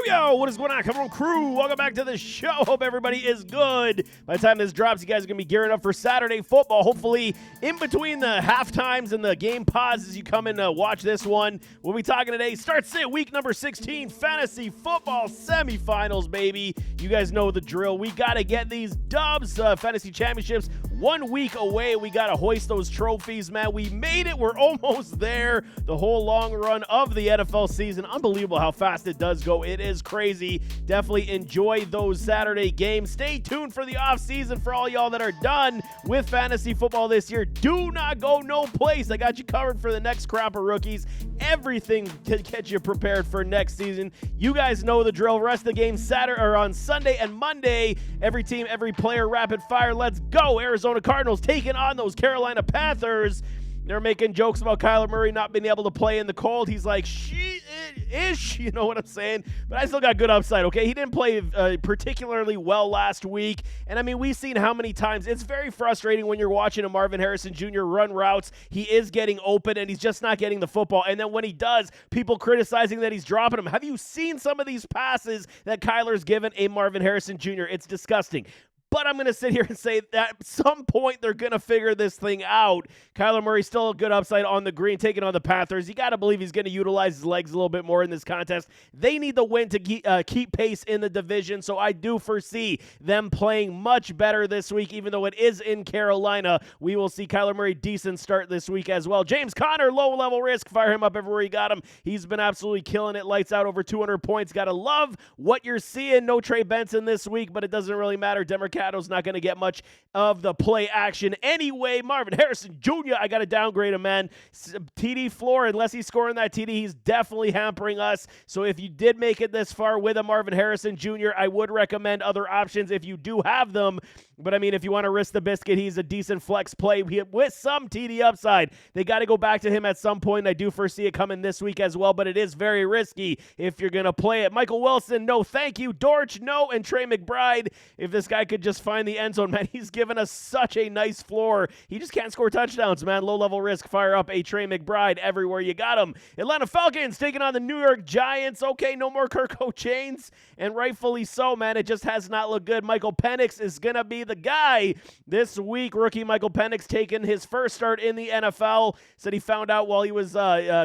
Yo, what is going on, Come On crew? Welcome back to the show. Hope everybody is good. By the time this drops, you guys are going to be gearing up for Saturday football. Hopefully, in between the half times and the game pauses, you come and watch this one. We'll be talking today. Starts it, week number 16, fantasy football semifinals, baby. You guys know the drill. We got to get these dubs, fantasy championships, 1 week away. We got to hoist those trophies, man. We made it. We're almost there. The whole long run of the NFL season. Unbelievable how fast it does go. It is crazy. Definitely enjoy those Saturday games. Stay tuned for the offseason for all y'all that are done with fantasy football this year. Do not go no place. I got you covered for the next crop of rookies. Everything to get you prepared for next season. You guys know the drill. Rest of the game Saturday or on Sunday and Monday. Every team, every player, rapid fire. Let's go. Arizona Cardinals taking on those Carolina Panthers. They're making jokes about Kyler Murray not being able to play in the cold. He's like, ish, you know what I'm saying? But I still got good upside, okay? He didn't play particularly well last week. And, I mean, we've seen how many times. It's very frustrating when you're watching a Marvin Harrison Jr. run routes. He is getting open, and he's just not getting the football. And then when he does, people criticizing that he's dropping him. Have you seen some of these passes that Kyler's given a Marvin Harrison Jr.? It's disgusting. But I'm going to sit here and say that at some point they're going to figure this thing out. Kyler Murray still a good upside on the green, taking on the Panthers. You got to believe he's going to utilize his legs a little bit more in this contest. They need the win to keep pace in the division, so I do foresee them playing much better this week, even though it is in Carolina. We will see Kyler Murray decent start this week as well. James Conner, low-level risk. Fire him up everywhere you got him. He's been absolutely killing it. Lights out, over 200 points. Got to love what you're seeing. No Trey Benson this week, but it doesn't really matter. Demercado's not going to get much of the play action anyway. Marvin Harrison Jr., I got to downgrade him, man. TD floor, unless he's scoring that TD, he's definitely hampering us. So if you did make it this far with a Marvin Harrison Jr., I would recommend other options if you do have them. But, I mean, if you want to risk the biscuit, he's a decent flex play with some TD upside. They got to go back to him at some point. I do foresee it coming this week as well, but it is very risky if you're going to play it. Michael Wilson, no thank you. Dortch, no. And Trey McBride, if this guy could just find the end zone, man, he's given us such a nice floor. He just can't score touchdowns, man. Low-level risk. Fire up a Trey McBride everywhere you got him. Atlanta Falcons taking on the New York Giants. Okay, no more Kirk Chains, and rightfully so, man. It just has not looked good. Michael Penix is going to be the guy this week. Rookie Michael Penix taking his first start in the NFL. Said he found out while he was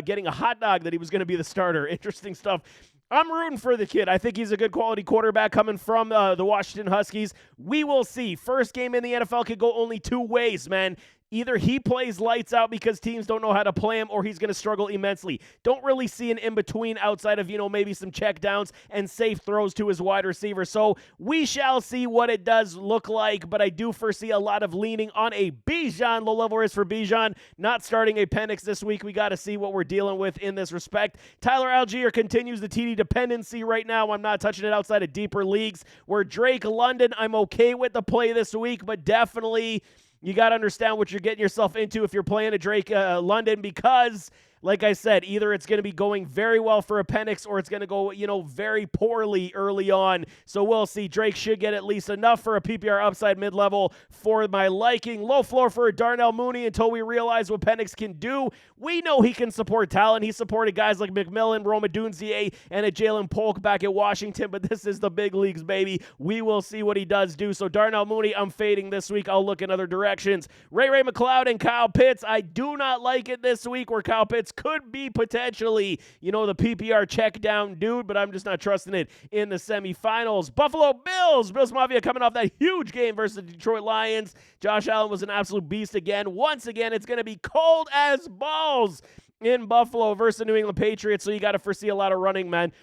getting a hot dog that he was going to be the starter. Interesting stuff. I'm rooting for the kid. I think he's a good quality quarterback coming from the Washington Huskies. We will see. First game in the NFL could go only two ways, man. Either he plays lights out because teams don't know how to play him, or he's going to struggle immensely. Don't really see an in-between outside of, maybe some check downs and safe throws to his wide receiver. So we shall see what it does look like, but I do foresee a lot of leaning on a Bijan. Low-level risk for Bijan. Not starting a Penix this week. We got to see what we're dealing with in this respect. Tyler Algier continues the TD dependency right now. I'm not touching it outside of deeper leagues. Where Drake London, I'm okay with the play this week, but definitely you got to understand what you're getting yourself into if you're playing a Drake London, because, like I said, either it's going to be going very well for a Penix or it's going to go, very poorly early on. So we'll see. Drake should get at least enough for a PPR upside mid-level for my liking. Low floor for Darnell Mooney until we realize what Penix can do. We know he can support talent. He supported guys like McMillan, Rome Odunze, and a Jalen Polk back at Washington, but this is the big leagues, baby. We will see what he does do. So Darnell Mooney, I'm fading this week. I'll look in other directions. Ray McLeod and Kyle Pitts. I do not like it this week where Kyle Pitts could be potentially, the PPR check down dude, but I'm just not trusting it in the semifinals. Buffalo Bills. Bills Mafia coming off that huge game versus the Detroit Lions. Josh Allen was an absolute beast again. Once again, it's going to be cold as balls in Buffalo versus the New England Patriots, so you got to foresee a lot of running, man.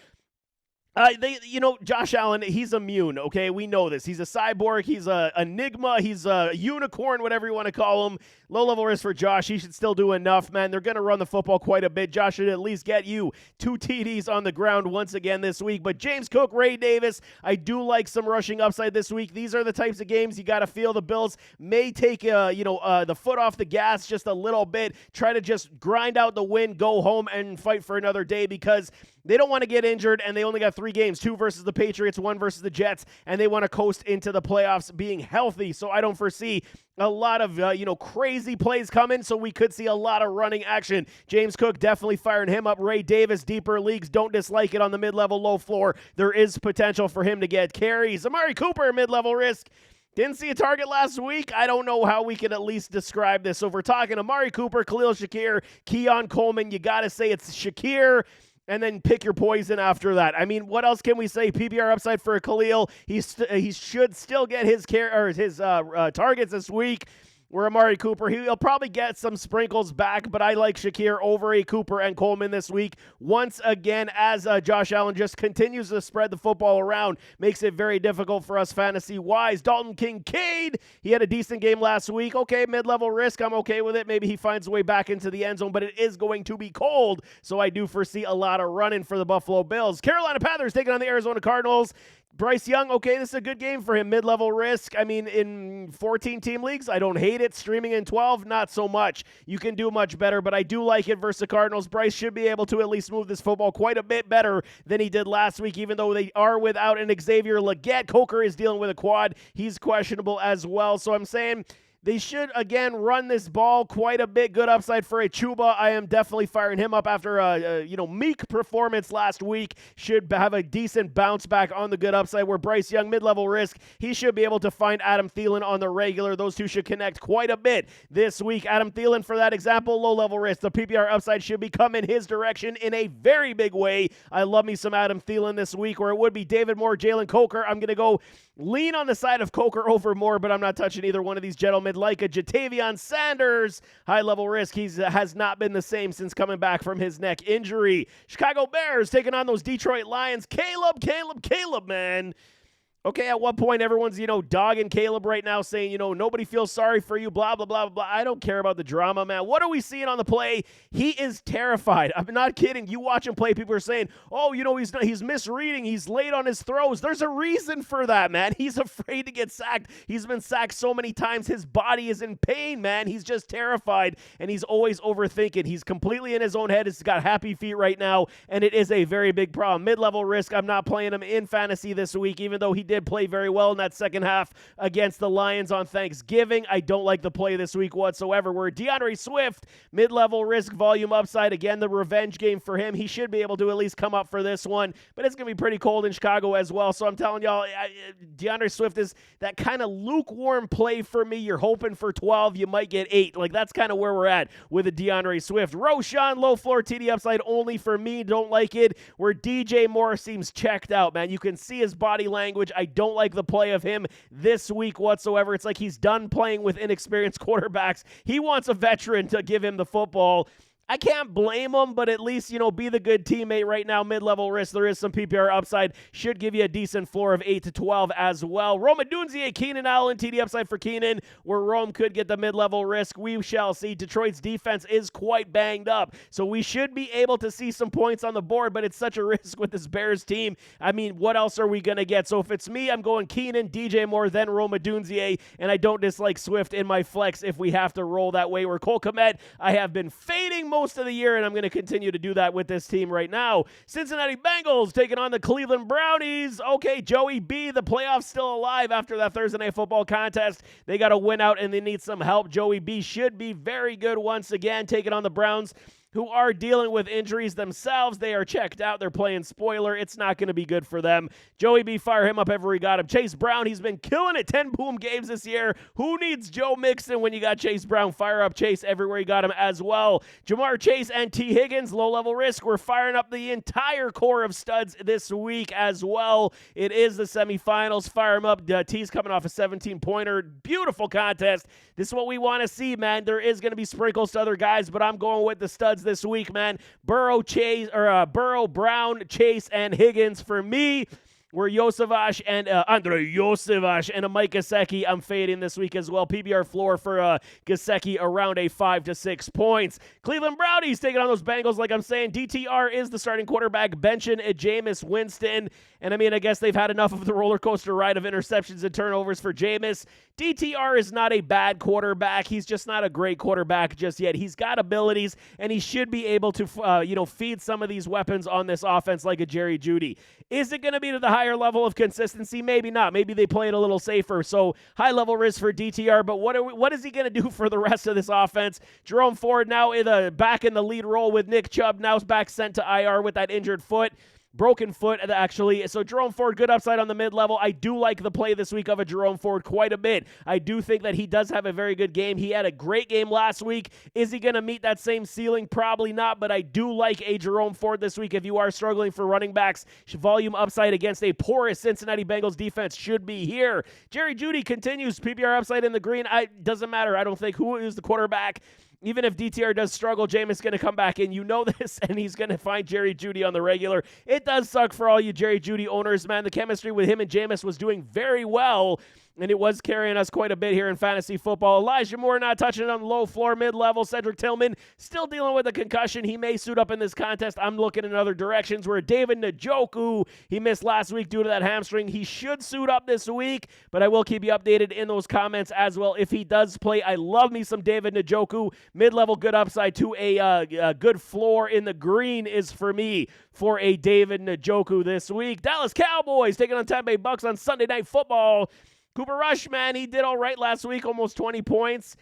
Josh Allen, he's immune, okay? We know this. He's a cyborg. He's a enigma. He's a unicorn, whatever you want to call him. Low-level risk for Josh. He should still do enough, man. They're going to run the football quite a bit. Josh should at least get you 2 TDs on the ground once again this week. But James Cook, Ray Davis, I do like some rushing upside this week. These are the types of games you got to feel the Bills may take, the foot off the gas just a little bit. Try to just grind out the win, go home, and fight for another day, because They don't want to get injured, and they only got 3 games, 2 versus the Patriots, 1 versus the Jets, and they want to coast into the playoffs being healthy. So I don't foresee a lot of, crazy plays coming, so we could see a lot of running action. James Cook definitely firing him up. Ray Davis, deeper leagues, don't dislike it on the mid-level, low floor. There is potential for him to get carries. Amari Cooper, mid-level risk. Didn't see a target last week. I don't know how we can at least describe this. So if we're talking Amari Cooper, Khalil Shakir, Keon Coleman, you got to say it's Shakir, and then pick your poison after that. I mean, what else can we say? PPR upside for Khalil. He should still get his targets this week. Where Amari Cooper, he'll probably get some sprinkles back, but I like Shakir over a Cooper and Coleman this week. Once again, as Josh Allen just continues to spread the football around, makes it very difficult for us fantasy-wise. Dalton Kincaid, he had a decent game last week. Okay, mid-level risk, I'm okay with it. Maybe he finds a way back into the end zone, but it is going to be cold, so I do foresee a lot of running for the Buffalo Bills. Carolina Panthers taking on the Arizona Cardinals. Bryce Young, okay, this is a good game for him. Mid-level risk. I mean, in 14-team leagues, I don't hate it. Streaming in 12, not so much. You can do much better, but I do like it versus the Cardinals. Bryce should be able to at least move this football quite a bit better than he did last week, even though they are without an Xavier Legette. Coker is dealing with a quad. He's questionable as well. So I'm saying they should, again, run this ball quite a bit. Good upside for a Chuba. I am definitely firing him up after a meek performance last week. Should have a decent bounce back on the good upside, where Bryce Young, mid-level risk, he should be able to find Adam Thielen on the regular. Those two should connect quite a bit this week. Adam Thielen, for that example, low-level risk. The PPR upside should be coming his direction in a very big way. I love me some Adam Thielen this week, where it would be David Moore, Jalen Coker. I'm going to go lean on the side of Coker over Moore, but I'm not touching either one of these gentlemen. Like a Jatavion Sanders, high-level risk. He has not been the same since coming back from his neck injury. Chicago Bears taking on those Detroit Lions. Caleb, man. Okay, at what point everyone's, dogging Caleb right now, saying, nobody feels sorry for you, blah, blah, blah, blah. I don't care about the drama, man. What are we seeing on the play? He is terrified. I'm not kidding. You watch him play, people are saying, oh, he's misreading. He's late on his throws. There's a reason for that, man. He's afraid to get sacked. He's been sacked so many times. His body is in pain, man. He's just terrified, and he's always overthinking. He's completely in his own head. He's got happy feet right now, and it is a very big problem. Mid-level risk. I'm not playing him in fantasy this week, even though he did play very well in that second half against the Lions on Thanksgiving. I don't like the play this week whatsoever. Where DeAndre Swift, mid-level risk, volume upside. Again, the revenge game for him. He should be able to at least come up for this one, but it's going to be pretty cold in Chicago as well. So I'm telling y'all, DeAndre Swift is that kind of lukewarm play for me. You're hoping for 12, you might get 8. Like, that's kind of where we're at with a DeAndre Swift. Roshan, low floor TD upside only for me. Don't like it. Where DJ Moore seems checked out, man. You can see his body language. I don't like the play of him this week whatsoever. It's like he's done playing with inexperienced quarterbacks. He wants a veteran to give him the football. I can't blame him, but at least, be the good teammate right now. Mid-level risk. There is some PPR upside. Should give you a decent floor of 8 to 12 as well. Rome Odunze, Keenan Allen, TD upside for Keenan, where Rome could get the mid-level risk. We shall see. Detroit's defense is quite banged up, so we should be able to see some points on the board, but it's such a risk with this Bears team. I mean, what else are we going to get? So if it's me, I'm going Keenan, DJ Moore, then Rome Odunze, and I don't dislike Swift in my flex if we have to roll that way. Where Cole Kmet, I have been fading most of the year, and I'm going to continue to do that with this team right now. Cincinnati Bengals taking on the Cleveland Brownies. Okay, Joey B, the playoffs still alive after that Thursday Night Football contest. They got to win out, and they need some help. Joey B should be very good once again, taking on the Browns, who are dealing with injuries themselves. They are checked out. They're playing spoiler. It's not going to be good for them. Joey B, fire him up ever he got him. Chase Brown, he's been killing it. 10 boom games this year. Who needs Joe Mixon when you got Chase Brown? Fire up Chase everywhere you got him as well. Jamar Chase and T. Higgins, low-level risk. We're firing up the entire core of studs this week as well. It is the semifinals. Fire him up. T's coming off a 17-pointer. Beautiful contest. This is what we want to see, man. There is going to be sprinkles to other guys, but I'm going with the studs this week, man. Burrow, Brown, Chase, and Higgins for me. where Yosevash and Andrei Yosevash and a Mike Gesicki I'm fading this week as well. PBR floor for Gesicki around a 5 to 6 points. Cleveland Brownies taking on those Bengals, like I'm saying. DTR is the starting quarterback, benching Jameis Winston. And I mean, I guess they've had enough of the roller coaster ride of interceptions and turnovers for Jameis. DTR is not a bad quarterback. He's just not a great quarterback just yet. He's got abilities, and he should be able to, feed some of these weapons on this offense like a Jerry Jeudy. Is it going to be to the higher level of consistency? Maybe not. Maybe they play it a little safer. So high-level risk for DTR, but what is he going to do for the rest of this offense? Jerome Ford now back in the lead role with Nick Chubb, now back sent to IR with that injured foot. Broken foot, actually. So Jerome Ford, good upside on the mid-level. I do like the play this week of a Jerome Ford quite a bit. I do think that he does have a very good game. He had a great game last week. Is he going to meet that same ceiling? Probably not, but I do like a Jerome Ford this week. If you are struggling for running backs, volume upside against a porous Cincinnati Bengals defense should be here. Jerry Jeudy continues. PPR upside in the green. Doesn't matter. I don't think who is the quarterback. Even if DTR does struggle, Jameis going to come back in. You know this, and he's going to find Jerry Jeudy on the regular. It does suck for all you Jerry Jeudy owners, man. The chemistry with him and Jameis was doing very well, and it was carrying us quite a bit here in fantasy football. Elijah Moore not touching it on the low floor, mid-level. Cedric Tillman still dealing with a concussion. He may suit up in this contest. I'm looking in other directions where David Njoku, he missed last week due to that hamstring. He should suit up this week, but I will keep you updated in those comments as well if he does play. I love me some David Njoku. Mid-level good upside to a good floor in the green is for me for a David Njoku this week. Dallas Cowboys taking on Tampa Bay Bucks on Sunday Night Football. Cooper Rush, man, he did all right last week, almost 20 points.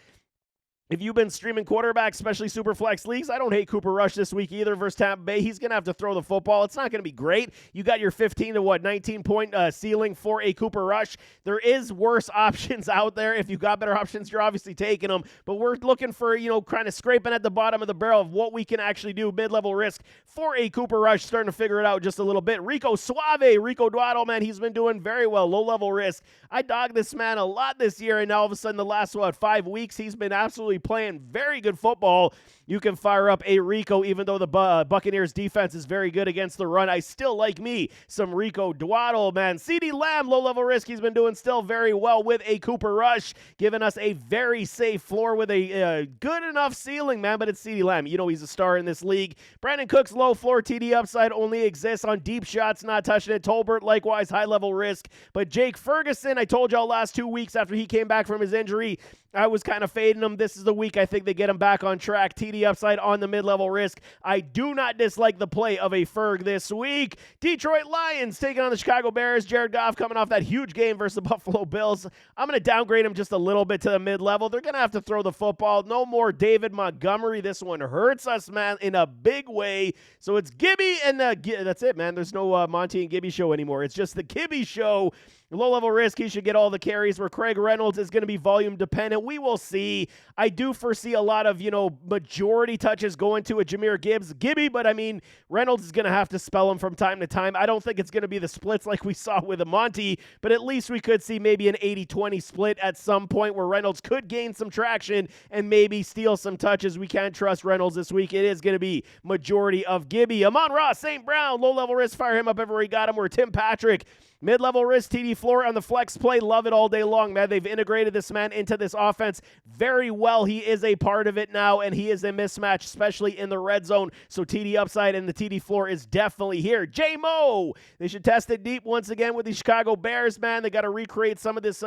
If you've been streaming quarterbacks, especially Superflex leagues, I don't hate Cooper Rush this week either versus Tampa Bay. He's going to have to throw the football. It's not going to be great. You got your 15 to 19-point ceiling for a Cooper Rush. There is worse options out there. If you've got better options, you're obviously taking them. But we're looking for, kind of scraping at the bottom of the barrel of what we can actually do. Mid-level risk for a Cooper Rush, starting to figure it out just a little bit. Rico Dowdle, man, he's been doing very well. Low-level risk. I dogged this man a lot this year, and now all of a sudden the last, 5 weeks, he's been absolutely playing very good football. You can fire up a Rico, even though the Buccaneers defense is very good against the run. I still like me some Rico Dowdle, man. CeeDee Lamb, low-level risk. He's been doing still very well with a Cooper Rush, giving us a very safe floor with a good enough ceiling, man, but it's CeeDee Lamb. You know he's a star in this league. Brandon Cooks, low floor TD upside only exists on deep shots, not touching it. Tolbert, likewise, high-level risk. But Jake Ferguson, I told y'all last 2 weeks after he came back from his injury, I was kind of fading him. This is the week I think they get him back on track. TD upside on the mid-level risk. I do not dislike the play of a Ferg this week. Detroit Lions taking on the Chicago Bears. Jared Goff coming off that huge game versus the Buffalo Bills. I'm going to downgrade him just a little bit to the mid-level. They're going to have to throw the football. No more David Montgomery. This one hurts us, man, in a big way. So it's Gibby and that's it, man. There's no Monty and Gibby show anymore. It's just the Gibby show. Low-level risk, he should get all the carries, where Craig Reynolds is going to be volume dependent. We will see. I do foresee a lot of, majority touches going to a Jahmyr Gibby, but I mean, Reynolds is going to have to spell him from time to time. I don't think it's going to be the splits like we saw with Monty, but at least we could see maybe an 80-20 split at some point where Reynolds could gain some traction and maybe steal some touches. We can't trust Reynolds this week. It is going to be majority of Gibby. Amon-Ra St. Brown, low-level risk, fire him up everywhere he got him, where Tim Patrick, mid-level risk, TD floor on the flex play. Love it all day long, man. They've integrated this man into this offense very well. He is a part of it now, and he is a mismatch, especially in the red zone. So TD upside and the TD floor is definitely here. J-Mo, they should test it deep once again with the Chicago Bears, man. They got to recreate some of this,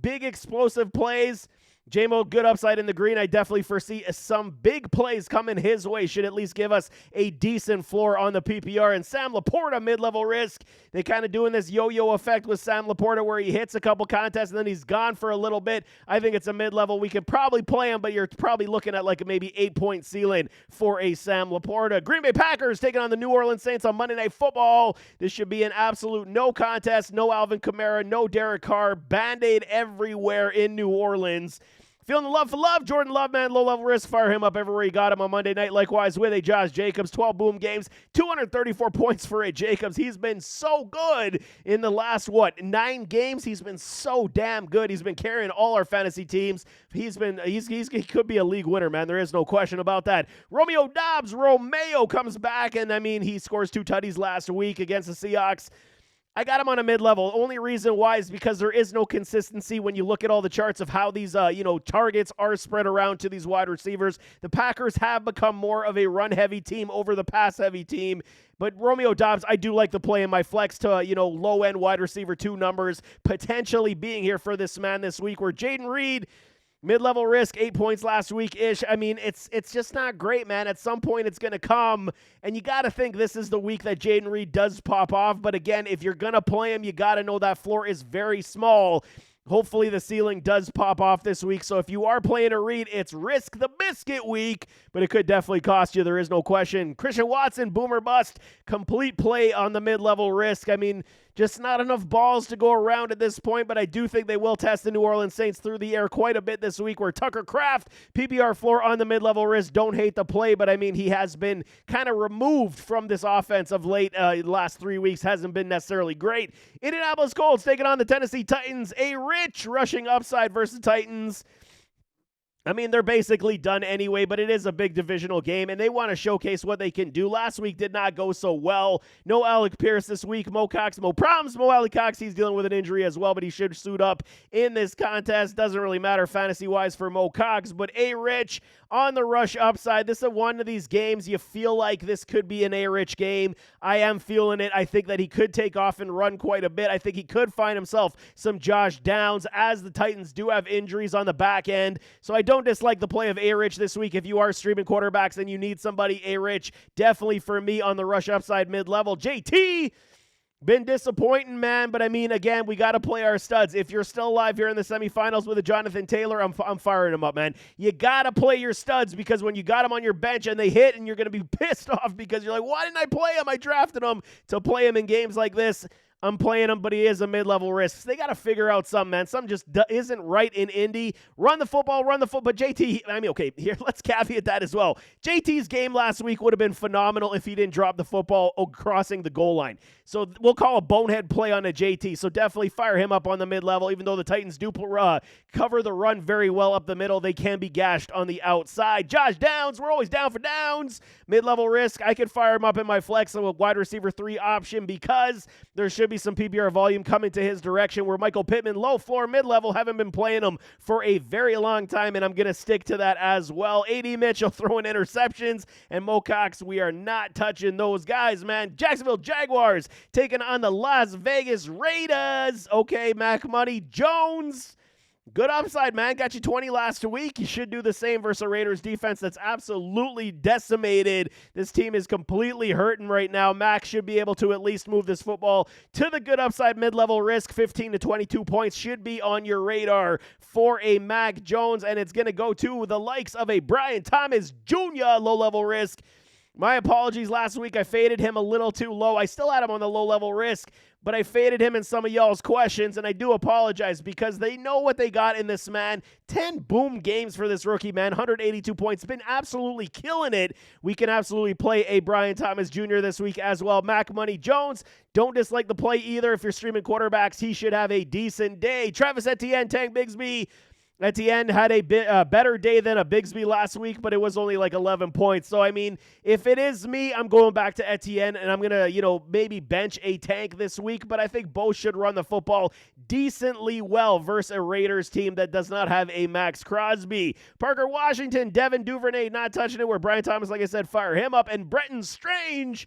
big explosive plays. J-Mo, good upside in the green. I definitely foresee some big plays coming his way. Should at least give us a decent floor on the PPR. And Sam Laporta, mid-level risk. They kind of doing this yo-yo effect with Sam Laporta where he hits a couple contests and then he's gone for a little bit. I think it's a mid-level. We could probably play him, but you're probably looking at like a maybe 8-point ceiling for a Sam Laporta. Green Bay Packers taking on the New Orleans Saints on Monday Night Football. This should be an absolute no contest. No Alvin Kamara, no Derek Carr. Band-Aid everywhere in New Orleans. Feeling the love for love. Jordan Love, man, low-level risk. Fire him up everywhere you got him on Monday night. Likewise with a Josh Jacobs. 12 boom games. 234 points for a Jacobs. He's been so good in the last, 9 games? He's been so damn good. He's been carrying all our fantasy teams. He could be a league winner, man. There is no question about that. Romeo Dobbs comes back, and, he scores 2 tutties last week against the Seahawks. I got him on a mid-level. Only reason why is because there is no consistency when you look at all the charts of how these, targets are spread around to these wide receivers. The Packers have become more of a run-heavy team over the pass-heavy team. But Romeo Doubs, I do like to play in my flex to, low-end wide receiver 2 numbers, potentially being here for this man this week, where Jayden Reed, mid-level risk, 8 points last week-ish. I mean, it's just not great, man. At some point, it's going to come, and you got to think this is the week that Jayden Reed does pop off. But again, if you're going to play him, you got to know that floor is very small. Hopefully the ceiling does pop off this week. So if you are playing a Reed, it's risk the biscuit week, but it could definitely cost you. There is no question. Christian Watson, boomer bust, complete play on the mid-level risk. I mean, just not enough balls to go around at this point, but I do think they will test the New Orleans Saints through the air quite a bit this week, where Tucker Kraft, PPR floor on the mid-level risk. Don't hate the play, but I mean, he has been kind of removed from this offense of late. Last 3 weeks hasn't been necessarily great. Indianapolis Colts taking on the Tennessee Titans. A rich rushing upside versus Titans. I mean, they're basically done anyway, but it is a big divisional game, and they want to showcase what they can do. Last week did not go so well. No Alec Pierce this week. Mo Cox, Mo problems. Mo Alley Cox, he's dealing with an injury as well, but he should suit up in this contest. Doesn't really matter fantasy-wise for Mo Cox, but A-Rich on the rush upside. This is one of these games you feel like this could be an A-Rich game. I am feeling it. I think that he could take off and run quite a bit. I think he could find himself some Josh Downs, as the Titans do have injuries on the back end. So I don't dislike the play of A-Rich this week. If you are streaming quarterbacks and you need somebody, A-Rich, definitely for me on the rush upside mid-level. JT, been disappointing, man, but I mean, again, we got to play our studs. If you're still alive here in the semifinals with a Jonathan Taylor, I'm firing him up, man. You got to play your studs, because when you got them on your bench and they hit, and you're going to be pissed off because you're like, why didn't I play him? I drafted him to play him in games like this. I'm playing him, but he is a mid-level risk. So they got to figure out something, man. Something just isn't right in Indy. Run the football. But JT, I mean, okay, here, let's caveat that as well. JT's game last week would have been phenomenal if he didn't drop the football crossing the goal line. So we'll call a bonehead play on a JT. So definitely fire him up on the mid-level. Even though the Titans do cover the run very well up the middle, they can be gashed on the outside. Josh Downs, we're always down for Downs. Mid-level risk, I can fire him up in my flex with wide receiver 3 option, because there should be some PPR volume coming to his direction, where Michael Pittman, low floor, mid-level, haven't been playing him for a very long time, and I'm going to stick to that as well. A.D. Mitchell throwing interceptions, and Mo Cox, we are not touching those guys, man. Jacksonville Jaguars taking on the Las Vegas Raiders. Okay, Mac Money Jones. Good upside, man. Got you 20 last week. You should do the same versus a Raiders defense that's absolutely decimated. This team is completely hurting right now. Mac should be able to at least move this football to the good upside mid-level risk. 15 to 22 points should be on your radar for a Mac Jones, and it's going to go to the likes of a Brian Thomas Jr. low-level risk. My apologies, last week I faded him a little too low. I still had him on the low-level risk, but I faded him in some of y'all's questions, and I do apologize, because they know what they got in this man. 10 boom games for this rookie, man. 182 points. Been absolutely killing it. We can absolutely play a Brian Thomas Jr. this week as well. Mac Money Jones, don't dislike the play either. If you're streaming quarterbacks, he should have a decent day. Travis Etienne, Tank Bigsby. Etienne had a better day than a Bigsby last week, but it was only like 11 points. So, I mean, if it is me, I'm going back to Etienne, and I'm going to, maybe bench a Tank this week, but I think both should run the football decently well versus a Raiders team that does not have a Max Crosby. Parker Washington, Devin Duvernay not touching it, where Brian Thomas, like I said, fire him up, and Brenton Strange.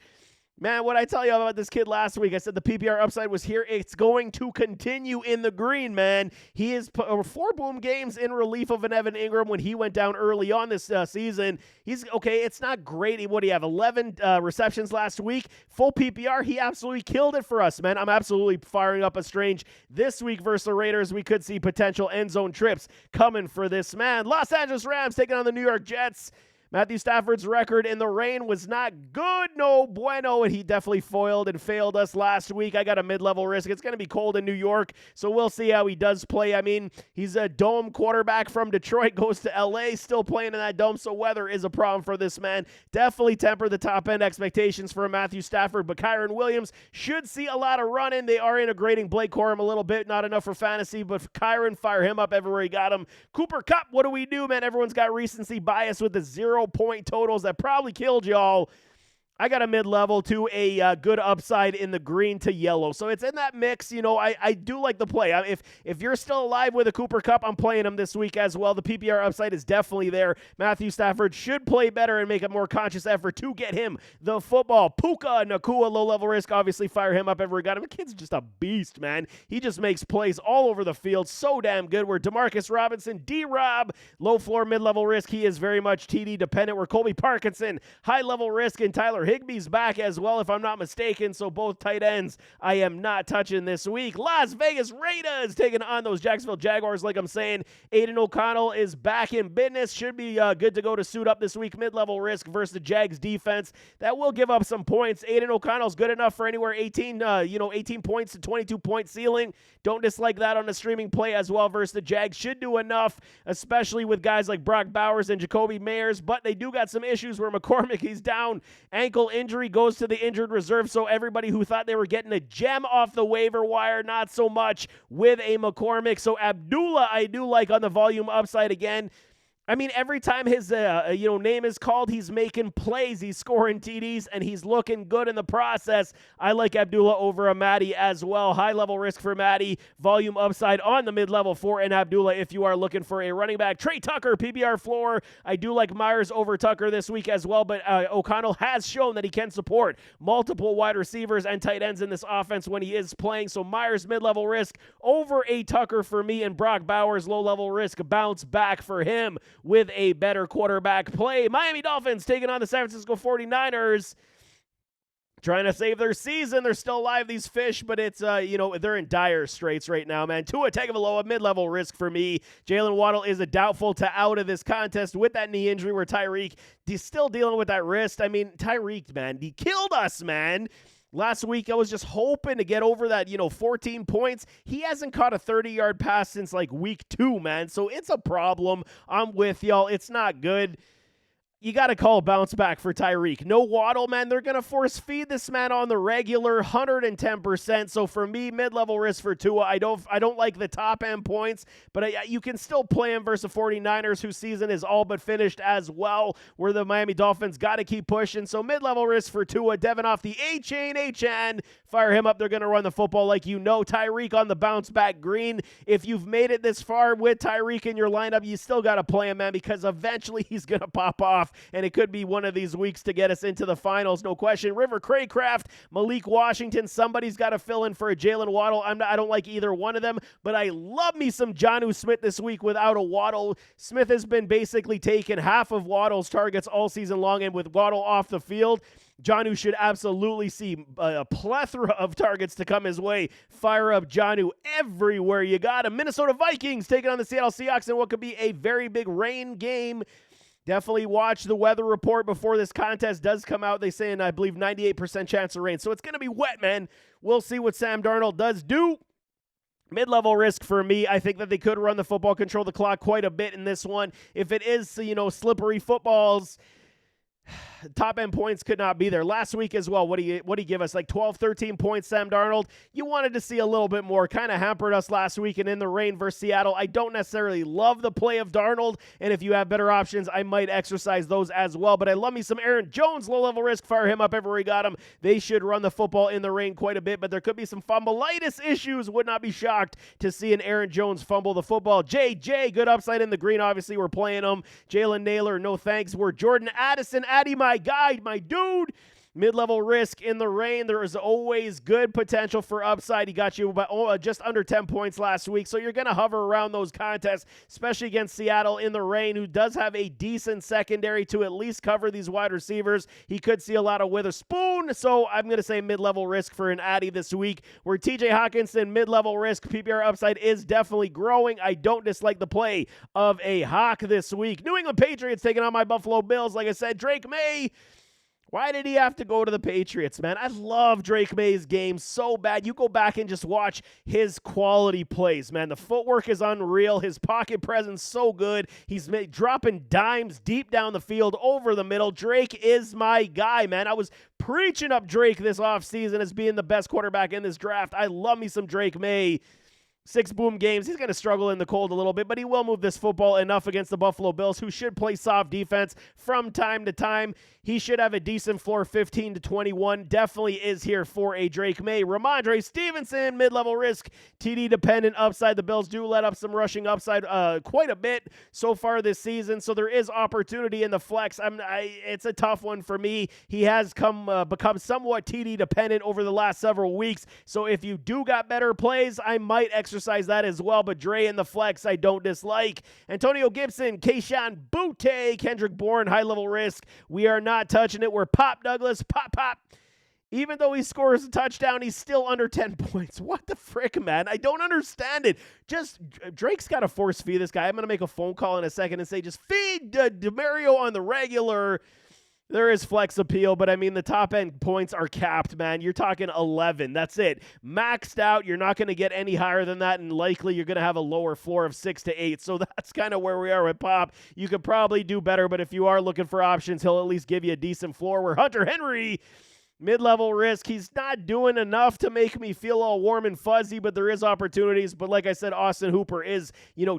Man, what I tell you about this kid last week, I said the PPR upside was here. It's going to continue in the green, man. He is 4 boom games in relief of an Evan Ingram when he went down early on this season. He's, okay, it's not great. What do you have, 11 receptions last week? Full PPR, he absolutely killed it for us, man. I'm absolutely firing up a Strange this week versus the Raiders. We could see potential end zone trips coming for this man. Los Angeles Rams taking on the New York Jets. Matthew Stafford's record in the rain was not good, no bueno, and he definitely foiled and failed us last week. I got a mid-level risk. It's going to be cold in New York, so we'll see how he does play. I mean, he's a dome quarterback from Detroit, goes to L.A., still playing in that dome, so weather is a problem for this man. Definitely temper the top-end expectations for Matthew Stafford, but Kyron Williams should see a lot of running. They are integrating Blake Corum a little bit, not enough for fantasy, but Kyron, fire him up everywhere he got him. Cooper Kupp, what do we do, man? Everyone's got recency bias with the 0-point totals that probably killed y'all. I got a mid-level to a good upside in the green to yellow. So it's in that mix. I do like the play. If you're still alive with a Cooper Kupp, I'm playing him this week as well. The PPR upside is definitely there. Matthew Stafford should play better and make a more conscious effort to get him the football. Puka Nacua, low-level risk. Obviously, fire him up every got him. The kid's just a beast, man. He just makes plays all over the field. So damn good. We're Demarcus Robinson, D-Rob, low-floor, mid-level risk. He is very much TD dependent. We're Colby Parkinson, high-level risk, and Tyler Higbee's back as well, if I'm not mistaken. So both tight ends I am not touching this week. Las Vegas Raiders taking on those Jacksonville Jaguars. Like I'm saying, Aiden O'Connell is back in business. Should be good to go to suit up this week. Mid-level risk versus the Jags defense. That will give up some points. Aiden O'Connell's good enough for anywhere 18 points to 22-point ceiling. Don't dislike that on the streaming play as well versus the Jags. Should do enough, especially with guys like Brock Bowers and Jacoby Meyers, but they do got some issues where McCormick, he's down. Ankle injury, goes to the injured reserve, so everybody who thought they were getting a gem off the waiver wire, not so much with a McCormick. So Abdullah, I do like on the volume upside again. I mean, every time his name is called, he's making plays, he's scoring TDs, and he's looking good in the process. I like Abdullah over a Matty as well. High-level risk for Matty, volume upside on the mid-level for an Abdullah if you are looking for a running back. Trey Tucker, PBR floor. I do like Myers over Tucker this week as well, but O'Connell has shown that he can support multiple wide receivers and tight ends in this offense when he is playing. So Myers, mid-level risk over a Tucker for me, and Brock Bowers, low-level risk, bounce back for him with a better quarterback play. Miami Dolphins taking on the San Francisco 49ers. Trying to save their season. They're still alive, these fish, but it's, they're in dire straits right now, man. Tua Tagovailoa, mid-level risk for me. Jalen Waddle is a doubtful to out of this contest with that knee injury where Tyreek is still dealing with that wrist. I mean, Tyreek, man, he killed us, man. Last week, I was just hoping to get over that, 14 points. He hasn't caught a 30-yard pass since, week 2, man. So it's a problem. I'm with y'all. It's not good. You got to call a bounce back for Tyreek. No Waddle, man. They're going to force feed this man on the regular, 110%. So for me, mid-level risk for Tua. I don't like the top end points, but you can still play him versus the 49ers, whose season is all but finished as well, where the Miami Dolphins got to keep pushing. So mid-level risk for Tua. Devin off the HN. Fire him up. They're going to run the football like you know. Tyreek on the bounce back green. If you've made it this far with Tyreek in your lineup, you still got to play him, man, because eventually he's going to pop off. And it could be one of these weeks to get us into the finals, no question. River Craycraft, Malik Washington, somebody's got to fill in for a Jalen Waddle. I don't like either one of them, but I love me some Jonnu Smith this week without a Waddle. Smith has been basically taking half of Waddle's targets all season long, and with Waddle off the field, Jonnu should absolutely see a plethora of targets to come his way. Fire up Jonnu everywhere you got him. Minnesota Vikings taking on the Seattle Seahawks in what could be a very big rain game. Definitely watch the weather report before this contest does come out. They say, I believe, 98% chance of rain. So it's going to be wet, man. We'll see what Sam Darnold does do. Mid-level risk for me. I think that they could run the football, control the clock quite a bit in this one. If it is, slippery footballs, top end points could not be there. Last week as well, what do you give us? 12, 13 points, Sam Darnold. You wanted to see a little bit more. Kind of hampered us last week and in the rain versus Seattle. I don't necessarily love the play of Darnold, and if you have better options, I might exercise those as well. But I love me some Aaron Jones, low-level risk. Fire him up everywhere we got him. They should run the football in the rain quite a bit, but there could be some fumbleitis issues. Would not be shocked to see an Aaron Jones fumble the football. JJ, good upside in the green. Obviously, we're playing him. Jalen Naylor, no thanks. We're Jordan Addison. Addy, my guy, my dude. Mid-level risk in the rain. There is always good potential for upside. He got you about just under 10 points last week, so you're going to hover around those contests, especially against Seattle in the rain, who does have a decent secondary to at least cover these wide receivers. He could see a lot of Witherspoon, so I'm going to say mid-level risk for an Addy this week. Where TJ Hawkinson, mid-level risk, PPR upside is definitely growing. I don't dislike the play of a Hawk this week. New England Patriots taking on my Buffalo Bills. Like I said, Drake May. Why did he have to go to the Patriots, man? I love Drake May's game so bad. You go back and just watch his quality plays, man. The footwork is unreal. His pocket presence so good. He's dropping dimes deep down the field over the middle. Drake is my guy, man. I was preaching up Drake this offseason as being the best quarterback in this draft. I love me some Drake May. 6 boom games. He's going to struggle in the cold a little bit, but he will move this football enough against the Buffalo Bills, who should play soft defense from time to time. He should have a decent floor, 15 to 21. Definitely is here for a Drake May. Ramondre Stevenson, mid-level risk, TD dependent upside. The Bills do let up some rushing upside quite a bit so far this season, so there is opportunity in the flex. It's a tough one for me. He has become somewhat TD dependent over the last several weeks, so if you do got better plays, I might exercise that as well, but Dre in the flex I don't dislike. Antonio Gibson, Keyshawn Butte, Kendrick Bourne, high-level risk. We are not touching it. We're Pop Douglas, pop. Even though he scores a touchdown, he's still under 10 points. What the frick, man? I don't understand it. Just, Drake's got to force feed this guy. I'm going to make a phone call in a second and say, just feed DeMario on the regular. There is flex appeal, but I mean, the top end points are capped, man. You're talking 11. That's it. Maxed out. You're not going to get any higher than that, and likely you're going to have a lower floor of 6 to 8. So that's kind of where we are with Pop. You could probably do better, but if you are looking for options, he'll at least give you a decent floor. Where Hunter Henry, mid-level risk, he's not doing enough to make me feel all warm and fuzzy, but there is opportunities. But like I said, Austin Hooper is,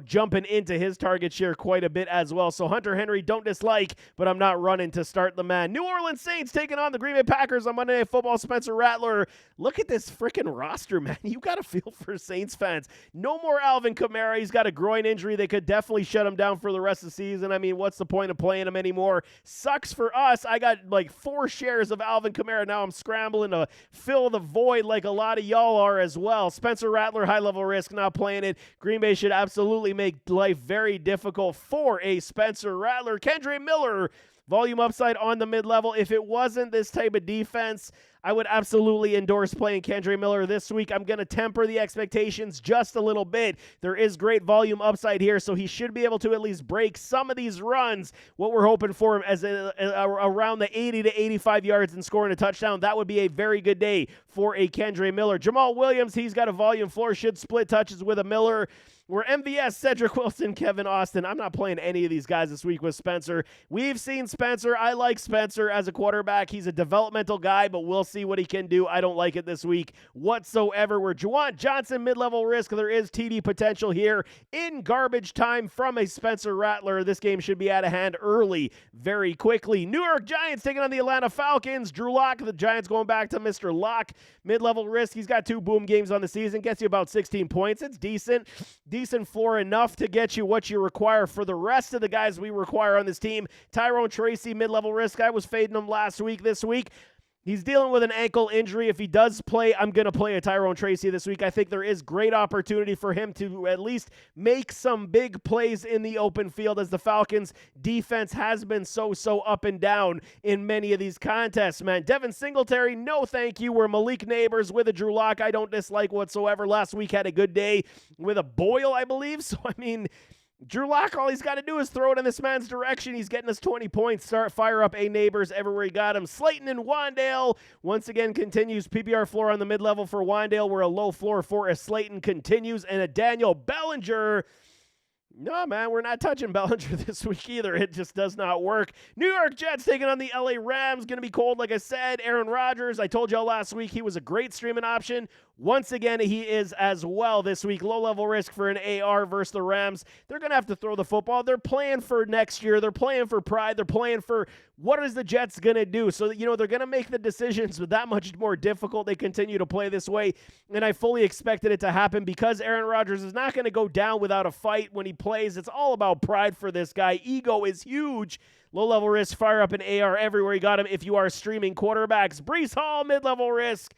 jumping into his target share quite a bit as well. So Hunter Henry, don't dislike, but I'm not running to start the man. New Orleans Saints taking on the Green Bay Packers on Monday Night Football. Spencer Rattler. Look at this freaking roster, man. You got to feel for Saints fans. No more Alvin Kamara. He's got a groin injury. They could definitely shut him down for the rest of the season. I mean, what's the point of playing him anymore? Sucks for us. I got like 4 shares of Alvin Kamara. Now I'm scrambling to fill the void like a lot of y'all are as well. Spencer Rattler, high-level risk, not playing it. Green Bay should absolutely make life very difficult for a Spencer Rattler. Kendre Miller, volume upside on the mid-level. If it wasn't this type of defense, I would absolutely endorse playing Kendre Miller this week. I'm going to temper the expectations just a little bit. There is great volume upside here, so he should be able to at least break some of these runs. What we're hoping for him as around the 80 to 85 yards and scoring a touchdown. That would be a very good day for a Kendre Miller. Jamal Williams, he's got a volume floor, should split touches with a Miller. We're MVS, Cedric Wilson, Kevin Austin. I'm not playing any of these guys this week with Spencer. We've seen Spencer. I like Spencer as a quarterback. He's a developmental guy, but we'll see what he can do. I don't like it this week whatsoever. We're Juwan Johnson, mid-level risk. There is TD potential here in garbage time from a Spencer Rattler. This game should be out of hand early, very quickly. New York Giants taking on the Atlanta Falcons. Drew Lock, the Giants going back to Mr. Lock. Mid-level risk. He's got 2 boom games on the season. Gets you about 16 points. It's decent floor, enough to get you what you require for the rest of the guys we require on this team. Tyrone Tracy, mid-level risk. I was fading him last week. This week, he's dealing with an ankle injury. If he does play, I'm going to play a Tyrone Tracy this week. I think there is great opportunity for him to at least make some big plays in the open field, as the Falcons defense has been so up and down in many of these contests, man. Devin Singletary, no thank you. We're Malik Neighbors with a Drew Lock. I don't dislike whatsoever. Last week had a good day with a Boyle, I believe. So, I mean, Drew Lock, all he's got to do is throw it in this man's direction. He's getting us 20 points. Fire up A Neighbors everywhere he got him. Slayton and Wandale once again continues. PPR floor on the mid-level for Wandale, where a low floor for a Slayton continues. And a Daniel Bellinger. No, man, we're not touching Bellinger this week either. It just does not work. New York Jets taking on the LA Rams. Going to be cold, like I said. Aaron Rodgers, I told y'all last week he was a great streaming option. Once again, he is as well this week. Low-level risk for an AR versus the Rams. They're going to have to throw the football. They're playing for next year. They're playing for pride. They're playing for what is the Jets going to do. So, they're going to make the decisions that much more difficult. They continue to play this way, and I fully expected it to happen because Aaron Rodgers is not going to go down without a fight when he plays. It's all about pride for this guy. Ego is huge. Low-level risk, fire up an AR everywhere you got him if you are streaming quarterbacks. Breece Hall, mid-level risk.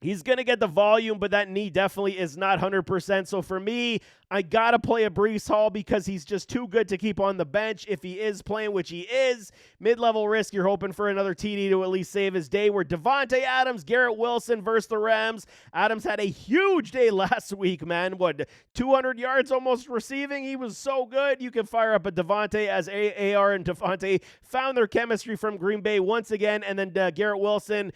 He's going to get the volume, but that knee definitely is not 100%. So for me, I got to play a Breece Hall because he's just too good to keep on the bench if he is playing, which he is. Mid-level risk, you're hoping for another TD to at least save his day. We're Devontae Adams, Garrett Wilson versus the Rams. Adams had a huge day last week, man. 200 yards almost receiving? He was so good. You can fire up a Devontae as AR and Devontae found their chemistry from Green Bay once again. And then Garrett Wilson,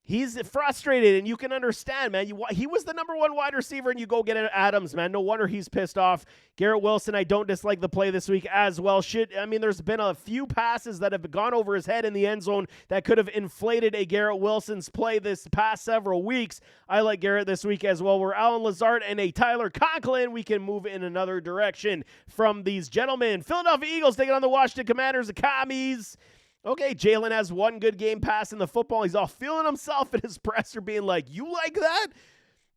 He's frustrated, and you can understand, man. He was the number one wide receiver, and you go get Adams, man. No wonder he's pissed off. Garrett Wilson, I don't dislike the play this week as well. There's been a few passes that have gone over his head in the end zone that could have inflated a Garrett Wilson's play this past several weeks. I like Garrett this week as well. We're Allen Lazard and a Tyler Conklin. We can move in another direction from these gentlemen. Philadelphia Eagles taking on the Washington Commanders, the Commies. Okay, Jalen has one good game pass in the football. He's all feeling himself in his presser being like, you like that?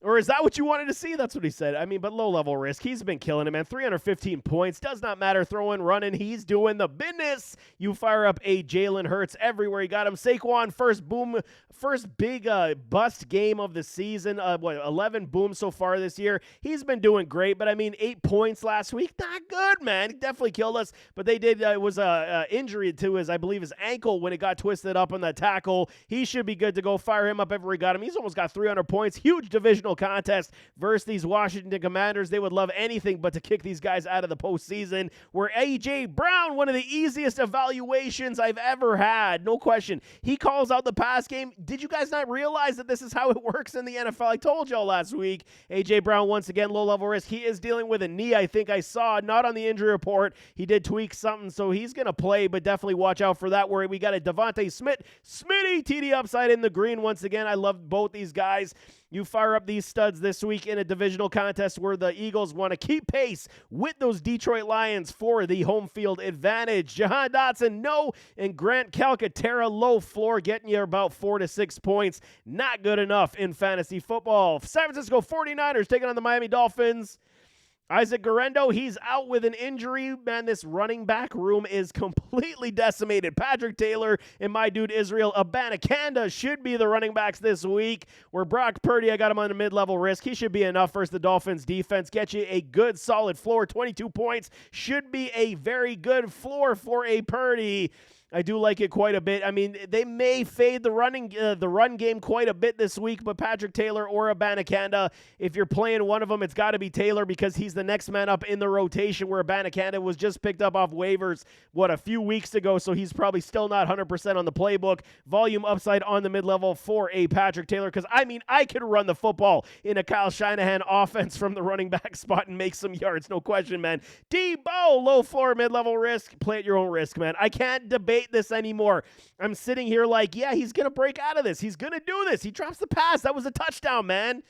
Or is that what you wanted to see? That's what he said. But low-level risk. He's been killing it, man. 315 points. Does not matter. Throwing, running. He's doing the business. You fire up a Jalen Hurts everywhere. You got him. Saquon, first big bust game of the season. 11 booms so far this year. He's been doing great, but 8 points last week. Not good, man. He definitely killed us, but they did. It was a injury to his ankle when it got twisted up on that tackle. He should be good to go. Fire him up everywhere he got him. He's almost got 300 points. Huge divisional contest versus these Washington Commanders. They would love anything but to kick these guys out of the postseason. Where A.J. Brown, one of the easiest evaluations I've ever had, no question. He calls out the pass game. Did you guys not realize that this is how it works in the NFL? I told y'all last week. A.J. Brown, once again, low-level risk. He is dealing with a knee, I think I saw, not on the injury report. He did tweak something, so he's going to play, but definitely watch out for that. Where we got a Devontae Smitty TD upside in the green once again. I love both these guys. You fire up these studs this week in a divisional contest where the Eagles want to keep pace with those Detroit Lions for the home field advantage. Jahan Dotson, no, and Grant Calcaterra, low floor, getting you about 4 to 6 points. Not good enough in fantasy football. San Francisco 49ers taking on the Miami Dolphins. Isaac Guerendo, he's out with an injury. Man, this running back room is completely decimated. Patrick Taylor and my dude Israel Abanikanda should be the running backs this week. Where Brock Purdy, I got him on a mid-level risk. He should be enough versus the Dolphins defense. Get you a good solid floor. 22 points should be a very good floor for a Purdy. I do like it quite a bit. They may fade the run game quite a bit this week, but Patrick Taylor or Abanikanda, if you're playing one of them, it's got to be Taylor because he's the next man up in the rotation, where Abanikanda was just picked up off waivers, a few weeks ago, so he's probably still not 100% on the playbook. Volume upside on the mid-level for a Patrick Taylor because, I could run the football in a Kyle Shanahan offense from the running back spot and make some yards, no question, man. Debo, low floor, mid-level risk. Play at your own risk, man. I can't debate this anymore. I'm sitting here like, yeah, he's going to break out of this. He's going to do this. He drops the pass. That was a touchdown, man.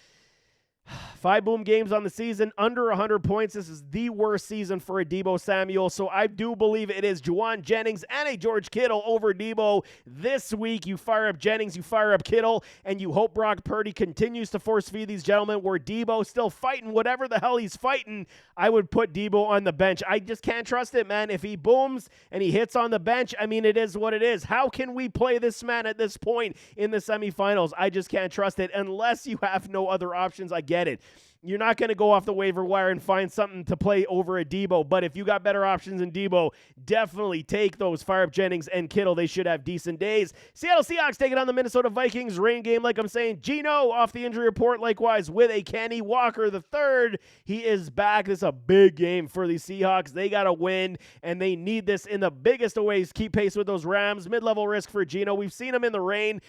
5 boom games on the season, under 100 points. This is the worst season for a Deebo Samuel, so I do believe it is Juwan Jennings and a George Kittle over Deebo this week. You fire up Jennings, you fire up Kittle, and you hope Brock Purdy continues to force feed these gentlemen, where Deebo still fighting whatever the hell he's fighting. I would put Deebo on the bench. I just can't trust it, man. If he booms and he hits on the bench, it is what it is. How can we play this man at this point in the semifinals? I just can't trust it unless you have no other options. I get it. You're not going to go off the waiver wire and find something to play over a Deebo, but if you got better options than Deebo, definitely take those. Fire up Jennings and Kittle. They should have decent days. Seattle Seahawks taking on the Minnesota Vikings. Rain game, like I'm saying. Geno off the injury report, likewise with a Kenny Walker III. He is back. This is a big game for the Seahawks. They got to win, and they need this in the biggest of ways. Keep pace with those Rams. Mid-level risk for Geno. We've seen him in the rain.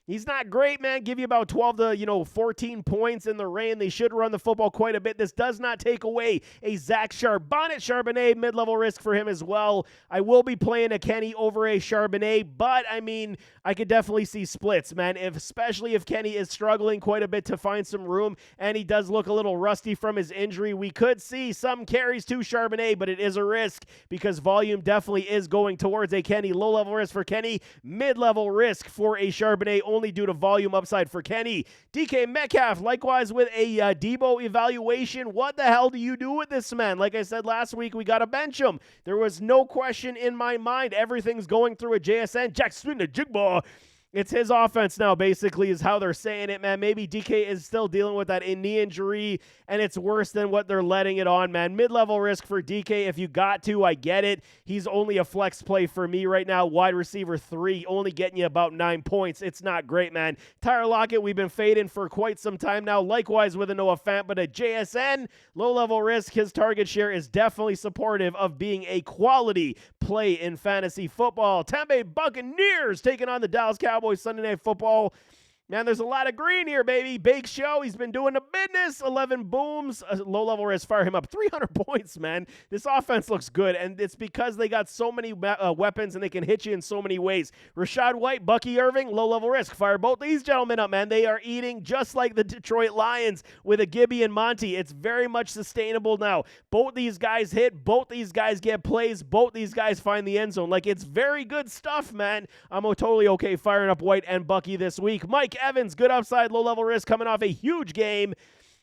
He's not great, man. Give you about 12 to 14 points in the rain. They should run the football quite a bit. This does not take away a Zach Charbonnet, mid-level risk for him as well. I will be playing a Kenny over a Charbonnet, but I could definitely see splits, man. Especially if Kenny is struggling quite a bit to find some room, and he does look a little rusty from his injury. We could see some carries to Charbonnet, but it is a risk because volume definitely is going towards a Kenny. Low-level risk for Kenny, mid-level risk for a Charbonnet, only due to volume upside for Kenny. DK Metcalf, likewise with a Deebo evaluation. What the hell do you do with this man? Like I said last week, we got to bench him. There was no question in my mind. Everything's going through a JSN. Jack Swin, the Jigba. It's his offense now, basically, is how they're saying it, man. Maybe DK is still dealing with that knee injury, and it's worse than what they're letting it on, man. Mid-level risk for DK. If you got to, I get it. He's only a flex play for me right now. Wide receiver 3, only getting you about 9 points. It's not great, man. Tyler Lockett, we've been fading for quite some time now. Likewise with a Noah Fant, but a JSN, low-level risk. His target share is definitely supportive of being a quality play in fantasy football. Tampa Bay Buccaneers taking on the Dallas Cowboys Sunday Night Football. Man, there's a lot of green here, baby. Bake Show, he's been doing the business. 11 booms. Low-level risk, fire him up. 300 points, man. This offense looks good, and it's because they got so many weapons, and they can hit you in so many ways. Rashad White, Bucky Irving, low-level risk. Fire both these gentlemen up, man. They are eating just like the Detroit Lions with a Gibby and Monty. It's very much sustainable now. Both these guys hit. Both these guys get plays. Both these guys find the end zone. Like, it's very good stuff, man. I'm totally okay firing up White and Bucky this week. Mike Evans, good upside, low-level risk, coming off a huge game.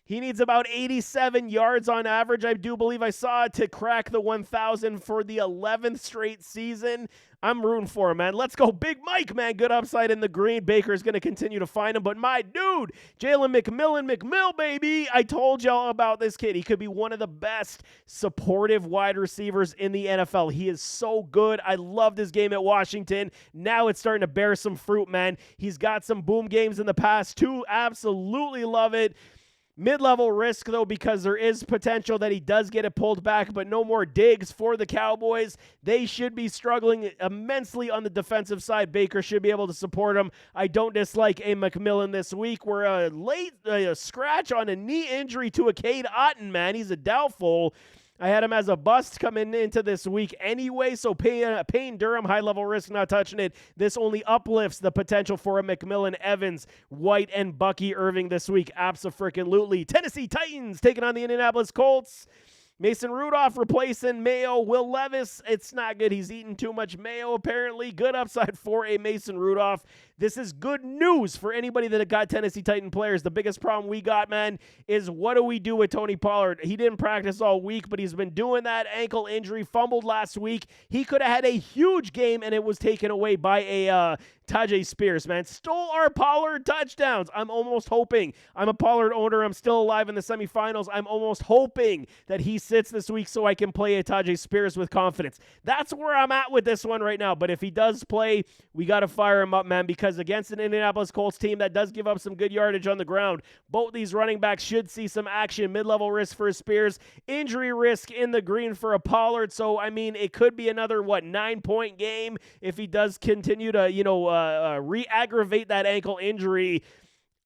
He needs about 87 yards on average, I do believe I saw, to crack the 1,000 for the 11th straight season. I'm rooting for him, man. Let's go Big Mike, man. Good upside in the green. Baker's going to continue to find him. But my dude, Jalen McMillan, baby. I told y'all about this kid. He could be one of the best supportive wide receivers in the NFL. He is so good. I loved his game at Washington. Now it's starting to bear some fruit, man. He's got some boom games in the past, too. Absolutely love it. Mid-level risk, though, because there is potential that he does get it pulled back, but no more digs for the Cowboys. They should be struggling immensely on the defensive side. Baker should be able to support him. I don't dislike a McMillan this week. We're a late scratch on a knee injury to a Cade Otton, man. He's a doubtful. I had him as a bust coming into this week anyway, so Payne Durham, high-level risk, not touching it. This only uplifts the potential for a McMillan, Evans, White, and Bucky Irving this week. Abso-freaking-lutely. Tennessee Titans taking on the Indianapolis Colts. Mason Rudolph replacing Mayo. Will Levis, it's not good. He's eating too much mayo, apparently. Good upside for a Mason Rudolph. This is good news for anybody that got Tennessee Titan players. The biggest problem we got, man, is what do we do with Tony Pollard? He didn't practice all week, but he's been doing that ankle injury. Fumbled last week. He could have had a huge game, and it was taken away by a Tyjae Spears, man. Stole our Pollard touchdowns. I'm almost hoping. I'm a Pollard owner. I'm still alive in the semifinals. I'm almost hoping that he sits this week so I can play a Tyjae Spears with confidence. That's where I'm at with this one right now. But if he does play, we got to fire him up, man, because against an Indianapolis Colts team that does give up some good yardage on the ground, both these running backs should see some action. Mid-level risk for Spears. Injury risk in the green for a Pollard. So, I mean, it could be another, 9-point game if he does continue to, re-aggravate that ankle injury.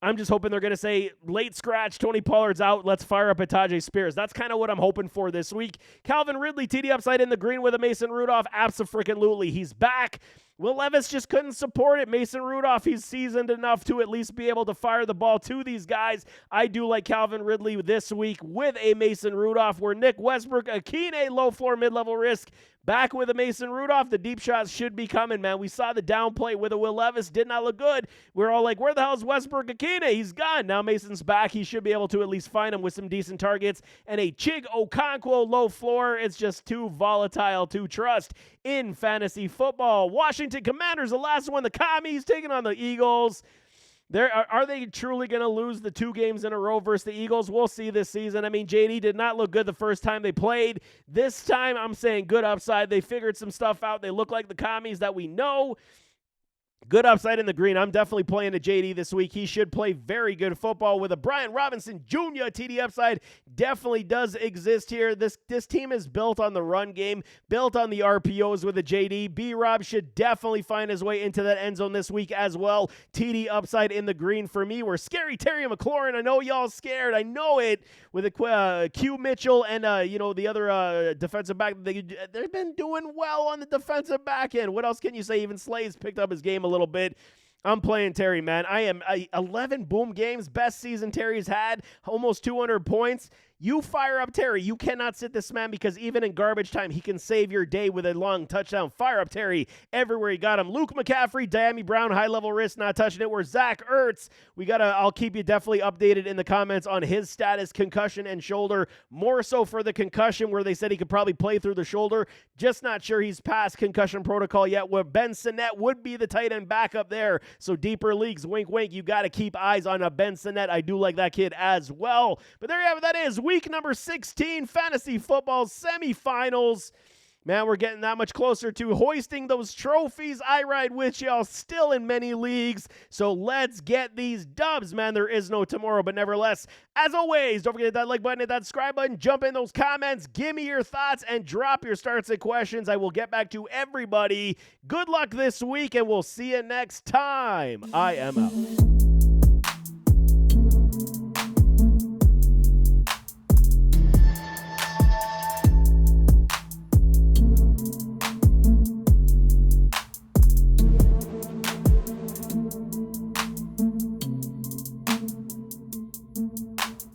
I'm just hoping they're going to say, late scratch, Tony Pollard's out, let's fire up a Tyjae Spears. That's kind of what I'm hoping for this week. Calvin Ridley, TD upside in the green with a Mason Rudolph. Abso-freaking-lutely. He's back. Will Levis just couldn't support it. Mason Rudolph, he's seasoned enough to at least be able to fire the ball to these guys. I do like Calvin Ridley this week with a Mason Rudolph, where Nick Westbrook, Akine, low floor, mid-level risk. Back with a Mason Rudolph, the deep shots should be coming, man. We saw the downplay with a Will Levis, did not look good. We're all like, where the hell is Westbrook Akine? He's gone. Now Mason's back. He should be able to at least find him with some decent targets. And a Chig Okonkwo low floor. It's just too volatile to trust in fantasy football. Washington Commanders, the last one. The Commies taking on the Eagles. Are they truly going to lose the 2 games in a row versus the Eagles? We'll see this season. I mean, JD did not look good the first time they played. This time, I'm saying good upside. They figured some stuff out. They look like the Commies that we know. Good upside in the green. I'm definitely playing the JD this week. He should play very good football with a Brian Robinson Jr. TD upside. Definitely does exist here. This team is built on the run game, built on the RPOs with a JD. B-Rob should definitely find his way into that end zone this week as well. TD upside in the green for me. We're scary Terry McLaurin. I know y'all scared. I know it. With a Q Mitchell and the other defensive back. They've been doing well on the defensive back end. What else can you say? Even Slade's picked up his game a little bit. I'm playing Terry, man. I am 11 boom games, best season Terry's had, almost 200 points. You fire up Terry. You cannot sit this man because even in garbage time, he can save your day with a long touchdown. Fire up Terry everywhere you got him. Luke McCaffrey, Diami Brown, high-level risk, not touching it. We're Zach Ertz. I'll keep you definitely updated in the comments on his status, concussion and shoulder. More so for the concussion where they said he could probably play through the shoulder. Just not sure he's past concussion protocol yet, where Ben Sinnett would be the tight end backup there. So deeper leagues, wink, wink, you got to keep eyes on a Ben Sinnett. I do like that kid as well. But there you have it. That is week number 16, fantasy football semifinals. Man, we're getting that much closer to hoisting those trophies. I ride with y'all still in many leagues. So let's get these dubs, man. There is no tomorrow, but nevertheless, as always, don't forget that like button, hit that subscribe button, jump in those comments, give me your thoughts, and drop your starts and questions. I will get back to everybody. Good luck this week, and we'll see you next time. I am out.